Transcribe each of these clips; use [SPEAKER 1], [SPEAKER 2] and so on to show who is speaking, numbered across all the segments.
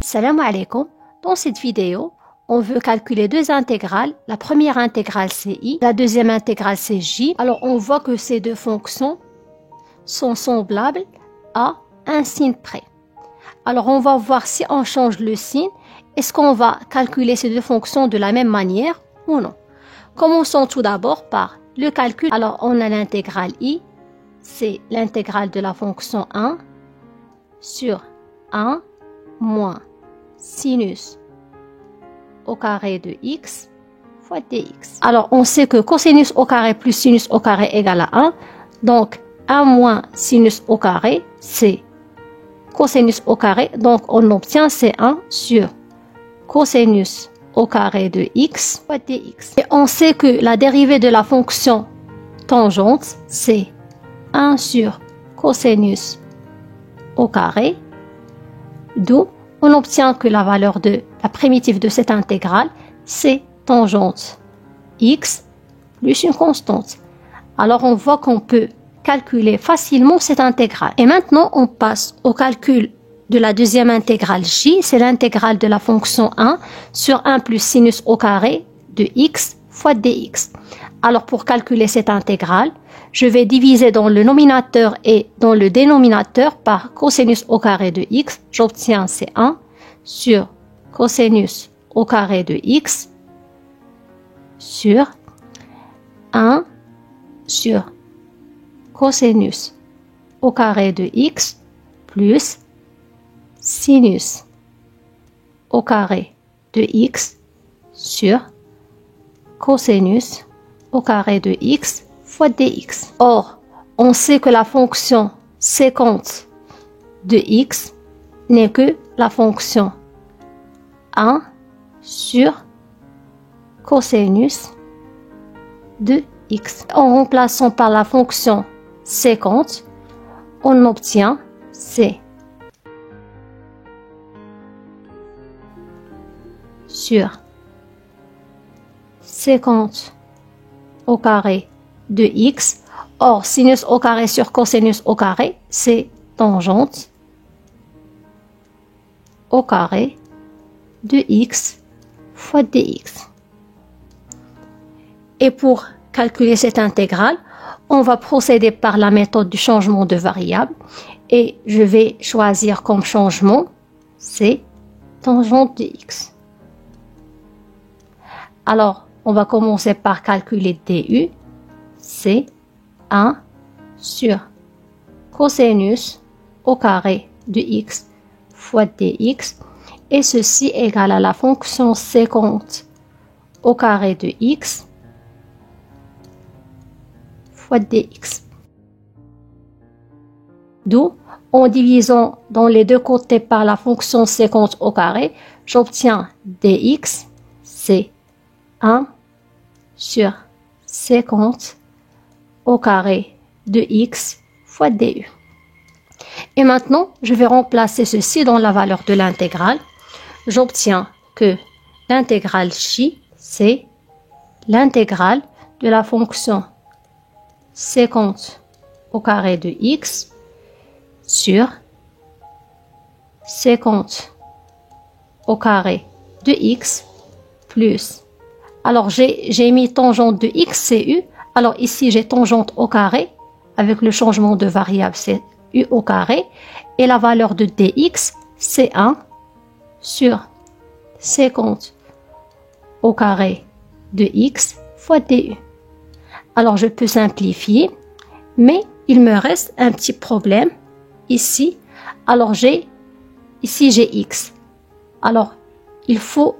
[SPEAKER 1] Salam alaikum. Dans cette vidéo, on veut calculer deux intégrales. La première intégrale c'est i, la deuxième intégrale c'est j. Alors on voit que ces deux fonctions sont semblables à un signe près. Alors on va voir si on change le signe, est-ce qu'on va calculer ces deux fonctions de la même manière ou non. Commençons tout d'abord par le calcul. Alors on a l'intégrale i, c'est l'intégrale de la fonction 1 sur 1 moins sinus au carré de x fois dx. Alors on sait que cosinus au carré plus sinus au carré égale à 1. Donc 1 moins sinus au carré, c'est cosinus au carré. Donc on obtient C1 sur cosinus au carré de x fois dx. Et on sait que la dérivée de la fonction tangente, c'est 1 sur cosinus au carré, d'où on obtient que la valeur de la primitive de cette intégrale, c'est tangente x plus une constante. Alors on voit qu'on peut calculer facilement cette intégrale. Et maintenant on passe au calcul de la deuxième intégrale j, c'est l'intégrale de la fonction 1 sur 1 plus sinus au carré de x fois dx. Alors pour calculer cette intégrale, je vais diviser dans le nominateur et dans le dénominateur par cosinus au carré de x. J'obtiens C1 sur cosinus au carré de x sur 1 sur cosinus au carré de x plus sinus au carré de x sur cosinus au carré de x fois dx. Or, on sait que la fonction séquente de x n'est que la fonction 1 sur cosinus de x. En remplaçant par la fonction séquente, on obtient c sur séquente au carré de x. Or, sinus au carré sur cosinus au carré, c'est tangente au carré de x fois dx. Et pour calculer cette intégrale, on va procéder par la méthode du changement de variable. Et je vais choisir comme changement, c'est tangente de x. Alors, on va commencer par calculer du. C'est 1 sur cosinus au carré de x fois dx. Et ceci égale à la fonction séquente au carré de x fois dx. D'où, en divisant dans les deux côtés par la fonction séquente au carré, j'obtiens dx, c'est 1 sur séquente au carré de x fois du. Et maintenant, je vais remplacer ceci dans la valeur de l'intégrale. J'obtiens que l'intégrale j, c'est l'intégrale de la fonction séquente au carré de x sur séquente au carré de x plus. Alors j'ai mis tangente de x, c'est u. Alors ici j'ai tangente au carré avec le changement de variable, c'est u au carré. Et la valeur de dx, c'est 1 sur séquente au carré de x fois du. Alors je peux simplifier, mais il me reste un petit problème ici. Alors ici j'ai x. Alors il faut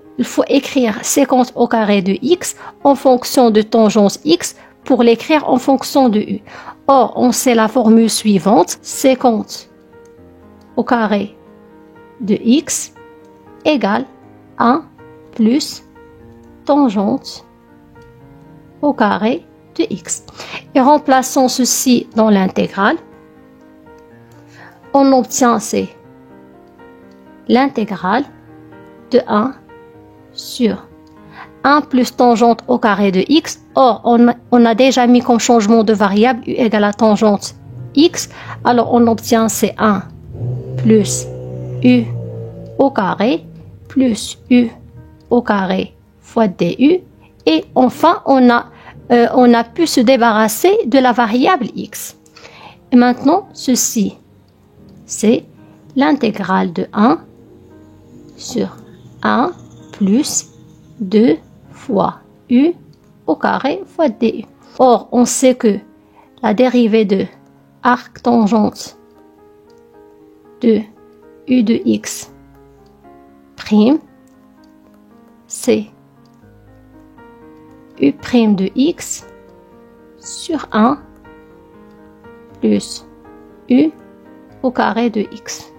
[SPEAKER 1] écrire séquence au carré de x en fonction de tangente x pour l'écrire en fonction de u. Or, on sait la formule suivante, séquence au carré de x égale 1 plus tangente au carré de x. Et remplaçons ceci dans l'intégrale. On obtient c'est l'intégrale de 1 sur 1 plus tangente au carré de x. Or, on a déjà mis comme changement de variable u égale à tangente x. Alors, on obtient c'est 1 plus u au carré plus u au carré fois du. Et enfin, on a pu se débarrasser de la variable x. Et maintenant, ceci, c'est l'intégrale de 1 sur 1 plus 2 fois u au carré fois du. Or, on sait que la dérivée de arctangente de u de x prime, c'est u prime de x sur 1 plus u au carré de x.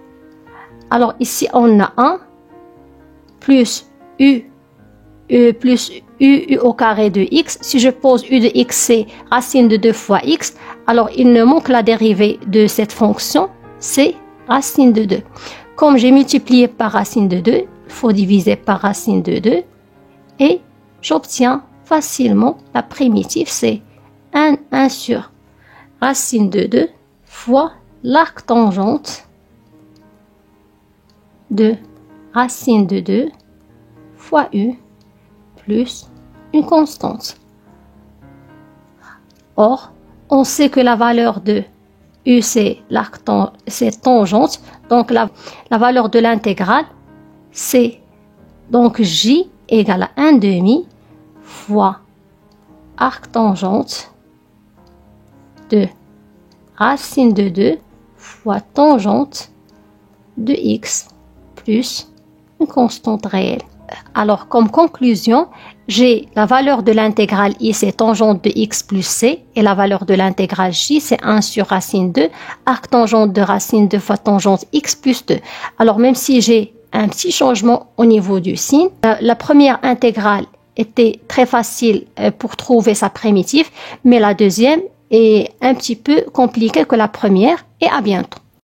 [SPEAKER 1] Alors ici, on a 1 plus u au carré de x. Si je pose u de x, c'est racine de 2 fois x. Alors, il ne manque la dérivée de cette fonction, c'est racine de 2. Comme j'ai multiplié par racine de 2, il faut diviser par racine de 2. Et j'obtiens facilement la primitive, c'est 1 sur racine de 2 fois l'arctangente de racine de 2 fois u plus une constante. Or, on sait que la valeur de u, c'est tangente, donc la valeur de l'intégrale, c'est donc j égale à 1 demi fois arctangente de racine de 2 fois tangente de x plus une constante réelle. Alors, comme conclusion, j'ai la valeur de l'intégrale i, c'est tangente de x plus c, et la valeur de l'intégrale j, c'est 1 sur racine 2, arctangente de racine 2 fois tangente x plus 2. Alors, même si j'ai un petit changement au niveau du signe, la première intégrale était très facile pour trouver sa primitive, mais la deuxième est un petit peu compliquée que la première, et à bientôt.